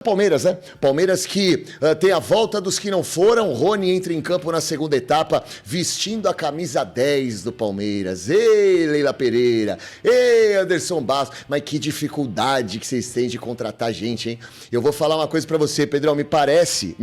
Palmeiras, né? Palmeiras que tem a volta dos que não foram. Rony entra em campo na segunda etapa, vestindo a camisa 10 do Palmeiras. Ei, Leila Pereira! Ei, Anderson Bastos! Mas que dificuldade que vocês têm de contratar gente, hein? Eu vou falar uma coisa pra você, Pedrão. Me parece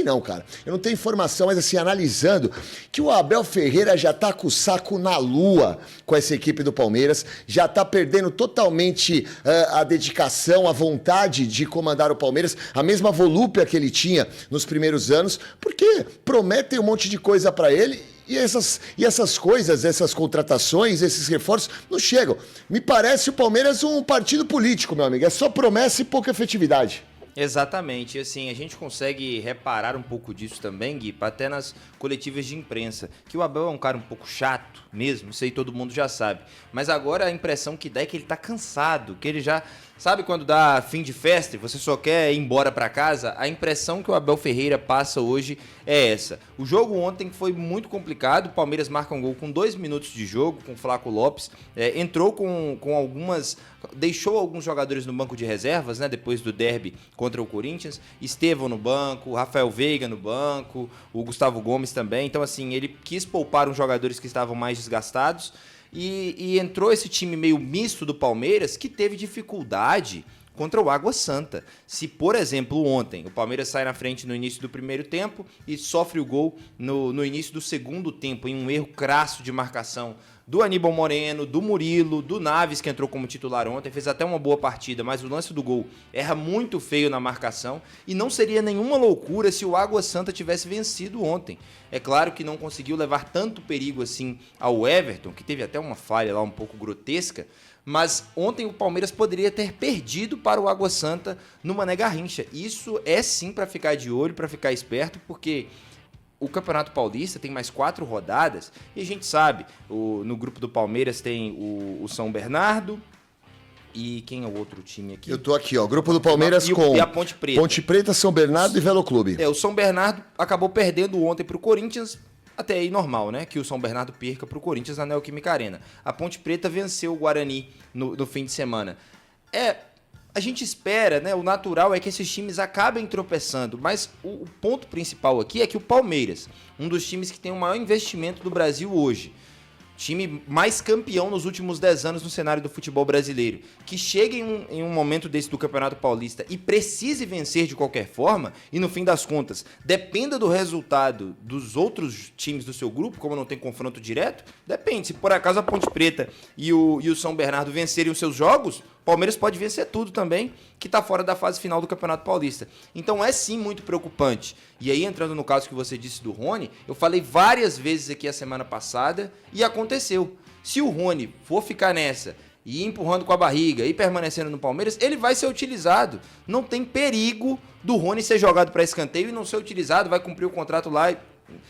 não, cara. Eu não tenho informação, mas assim, analisando, que o Abel Ferreira já tá com o saco na lua com essa equipe do Palmeiras, já tá perdendo totalmente a dedicação, a vontade de comandar o Palmeiras, a mesma volúpia que ele tinha nos primeiros anos, porque prometem um monte de coisa para ele e essas coisas, essas contratações, esses reforços não chegam. Me parece o Palmeiras um partido político, meu amigo. É só promessa e pouca efetividade. Exatamente, assim, a gente consegue reparar um pouco disso também, Gui, até nas coletivas de imprensa, que o Abel é um cara um pouco chato mesmo, isso aí todo mundo já sabe, mas agora a impressão que dá é que ele tá cansado, que ele já, sabe quando dá fim de festa e você só quer ir embora pra casa? A impressão que o Abel Ferreira passa hoje é essa. O jogo ontem foi muito complicado, o Palmeiras marca um gol com 2 minutos de jogo, com o Flaco Lopes, entrou com algumas... deixou alguns jogadores no banco de reservas, né, depois do derby contra o Corinthians, Estevão no banco, Rafael Veiga no banco, o Gustavo Gomes também, então assim, ele quis poupar uns jogadores que estavam mais desgastados e entrou esse time meio misto do Palmeiras que teve dificuldade contra o Água Santa. Se, por exemplo, ontem o Palmeiras sai na frente no início do primeiro tempo e sofre o gol no início do segundo tempo, em um erro crasso de marcação do Aníbal Moreno, do Murilo, do Naves, que entrou como titular ontem, fez até uma boa partida, mas o lance do gol erra muito feio na marcação e não seria nenhuma loucura se o Água Santa tivesse vencido ontem. É claro que não conseguiu levar tanto perigo assim ao Everton, que teve até uma falha lá um pouco grotesca, mas ontem o Palmeiras poderia ter perdido para o Água Santa no Mané Garrincha. Isso é sim para ficar de olho, para ficar esperto, porque o Campeonato Paulista tem mais 4 rodadas e a gente sabe, no grupo do Palmeiras tem o São Bernardo e quem é o outro time aqui? Eu tô aqui, ó, grupo do Palmeiras com e a Ponte Preta. Ponte Preta, São Bernardo e Velo Clube. O São Bernardo acabou perdendo ontem para o Corinthians, até aí normal, né? Que o São Bernardo perca para o Corinthians na Neoquímica Arena. A Ponte Preta venceu o Guarani no fim de semana. A gente espera, né? O natural é que esses times acabem tropeçando, mas o ponto principal aqui é que o Palmeiras, um dos times que tem o maior investimento do Brasil hoje, time mais campeão nos últimos 10 anos no cenário do futebol brasileiro, que chega em um momento desse do Campeonato Paulista e precise vencer de qualquer forma, e no fim das contas, dependa do resultado dos outros times do seu grupo, como não tem confronto direto, depende. Se por acaso a Ponte Preta e o São Bernardo vencerem os seus jogos, o Palmeiras pode vencer tudo também, que está fora da fase final do Campeonato Paulista. Então é sim muito preocupante. E aí, entrando no caso que você disse do Rony, eu falei várias vezes aqui a semana passada e aconteceu. Se o Rony for ficar nessa e ir empurrando com a barriga e permanecendo no Palmeiras, ele vai ser utilizado. Não tem perigo do Rony ser jogado para escanteio e não ser utilizado, vai cumprir o contrato lá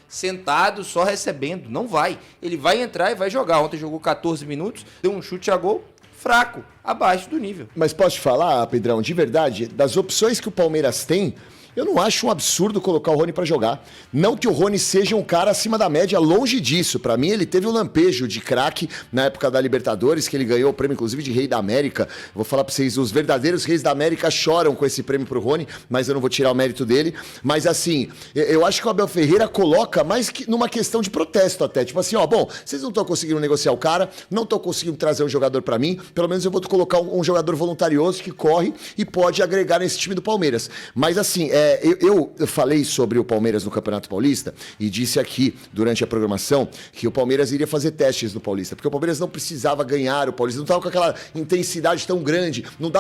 sentado, só recebendo. Não vai. Ele vai entrar e vai jogar. Ontem jogou 14 minutos, deu um chute a gol, fraco, abaixo do nível. Mas posso te falar, Pedrão, de verdade, das opções que o Palmeiras tem, eu não acho um absurdo colocar o Rony pra jogar. Não que o Rony seja um cara acima da média, longe disso. Pra mim, ele teve um lampejo de craque na época da Libertadores, que ele ganhou o prêmio, inclusive, de Rei da América. Vou falar pra vocês, os verdadeiros reis da América choram com esse prêmio pro Rony, mas eu não vou tirar o mérito dele. Mas, assim, eu acho que o Abel Ferreira coloca mais que numa questão de protesto até. Tipo assim, ó, bom, vocês não estão conseguindo negociar o cara, não estão conseguindo trazer um jogador pra mim, pelo menos eu vou colocar um jogador voluntarioso que corre e pode agregar nesse time do Palmeiras. Mas, assim, eu falei sobre o Palmeiras no Campeonato Paulista e disse aqui, durante a programação, que o Palmeiras iria fazer testes no Paulista, porque o Palmeiras não precisava ganhar o Paulista, não estava com aquela intensidade tão grande, não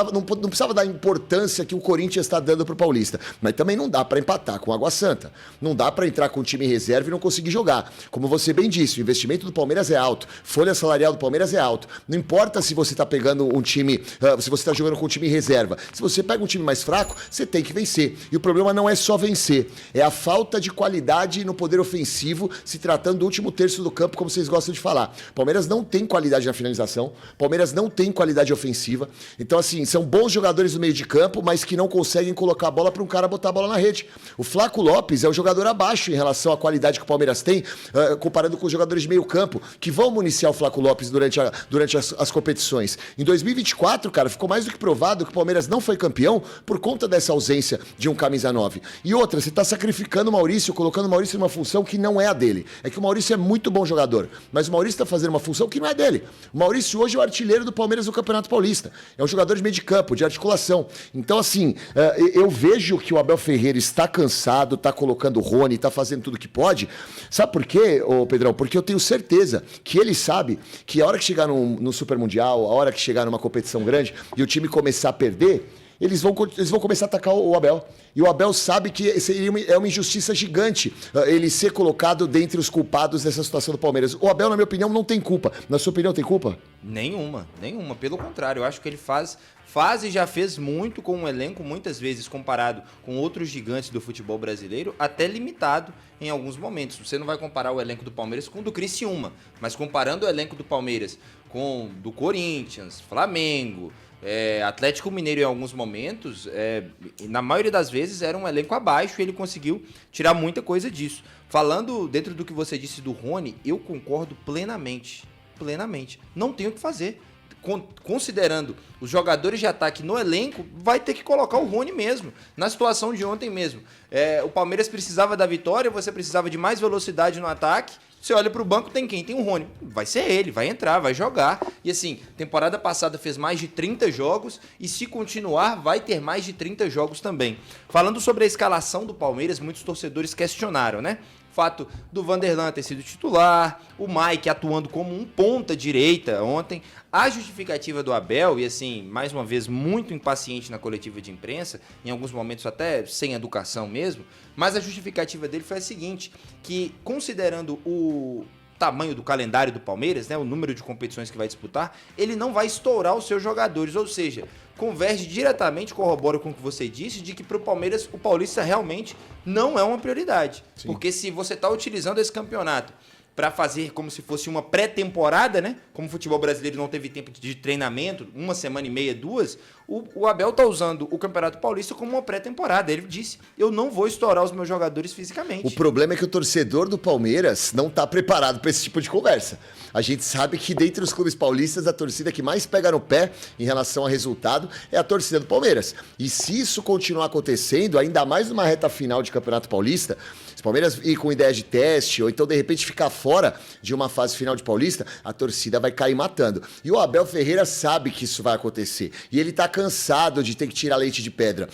precisava dar a importância que o Corinthians está dando pro Paulista, mas também não dá para empatar com o Água Santa, não dá para entrar com o time reserva e não conseguir jogar. Como você bem disse, o investimento do Palmeiras é alto, folha salarial do Palmeiras é alto, não importa se você está pegando um time, se você está jogando com um time reserva, se você pega um time mais fraco, você tem que vencer. E o problema problema não é só vencer, é a falta de qualidade no poder ofensivo, se tratando do último terço do campo, como vocês gostam de falar. Palmeiras não tem qualidade na finalização, Palmeiras não tem qualidade ofensiva. Então, assim, são bons jogadores no meio de campo, mas que não conseguem colocar a bola para um cara botar a bola na rede. O Flaco Lopes é o jogador abaixo em relação à qualidade que o Palmeiras tem, comparando com os jogadores de meio campo, que vão municiar o Flaco Lopes durante as competições. Em 2024, cara, ficou mais do que provado que o Palmeiras não foi campeão por conta dessa ausência de um camisa 9. E outra, você está sacrificando o Maurício, colocando o Maurício numa função que não é a dele. É que o Maurício é muito bom jogador, mas o Maurício está fazendo uma função que não é dele. O Maurício hoje é o artilheiro do Palmeiras no Campeonato Paulista. É um jogador de meio de campo, de articulação. Então, assim, eu vejo que o Abel Ferreira está cansado, está colocando o Rony, está fazendo tudo que pode. Sabe por quê, ô Pedrão? Porque eu tenho certeza que ele sabe que a hora que chegar no Super Mundial, a hora que chegar numa competição grande e o time começar a perder, eles vão começar a atacar o Abel. E o Abel sabe que é uma injustiça gigante ele ser colocado dentre os culpados dessa situação do Palmeiras. O Abel, na minha opinião, não tem culpa. Na sua opinião, tem culpa? Nenhuma. Pelo contrário, eu acho que ele faz e já fez muito com um elenco, muitas vezes comparado com outros gigantes do futebol brasileiro, até limitado em alguns momentos. Você não vai comparar o elenco do Palmeiras com o do Criciúma, mas comparando o elenco do Palmeiras com o do Corinthians, Flamengo, Atlético Mineiro em alguns momentos, na maioria das vezes era um elenco abaixo e ele conseguiu tirar muita coisa disso. Falando dentro do que você disse do Rony, eu concordo plenamente. Não tem o que fazer. Considerando os jogadores de ataque no elenco, vai ter que colocar o Rony mesmo. Na situação de ontem mesmo. O Palmeiras precisava da vitória, você precisava de mais velocidade no ataque. Você olha pro banco, tem quem? Tem o Rony. Vai ser ele, vai entrar, vai jogar. E assim, temporada passada fez mais de 30 jogos e se continuar, vai ter mais de 30 jogos também. Falando sobre a escalação do Palmeiras, muitos torcedores questionaram, né? O fato do Vanderlan ter sido titular, o Mike atuando como um ponta-direita ontem, a justificativa do Abel, e assim, mais uma vez, muito impaciente na coletiva de imprensa, em alguns momentos até sem educação mesmo, mas a justificativa dele foi a seguinte, que considerando o tamanho do calendário do Palmeiras, né, o número de competições que vai disputar, ele não vai estourar os seus jogadores, ou seja, converge diretamente, corrobora com o que você disse, de que para o Palmeiras o Paulista realmente não é uma prioridade. Sim. Porque se você está utilizando esse campeonato para fazer como se fosse uma pré-temporada, né? Como o futebol brasileiro não teve tempo de treinamento, uma semana e meia, duas, o Abel está usando o Campeonato Paulista como uma pré-temporada. Ele disse, eu não vou estourar os meus jogadores fisicamente. O problema é que o torcedor do Palmeiras não está preparado para esse tipo de conversa. A gente sabe que dentre os clubes paulistas, a torcida que mais pega no pé em relação ao resultado é a torcida do Palmeiras. E se isso continuar acontecendo, ainda mais numa reta final de Campeonato Paulista, se o Palmeiras ir com ideia de teste, ou então de repente ficar fora de uma fase final de Paulista, a torcida vai cair matando. E o Abel Ferreira sabe que isso vai acontecer. E ele tá cansado de ter que tirar leite de pedra.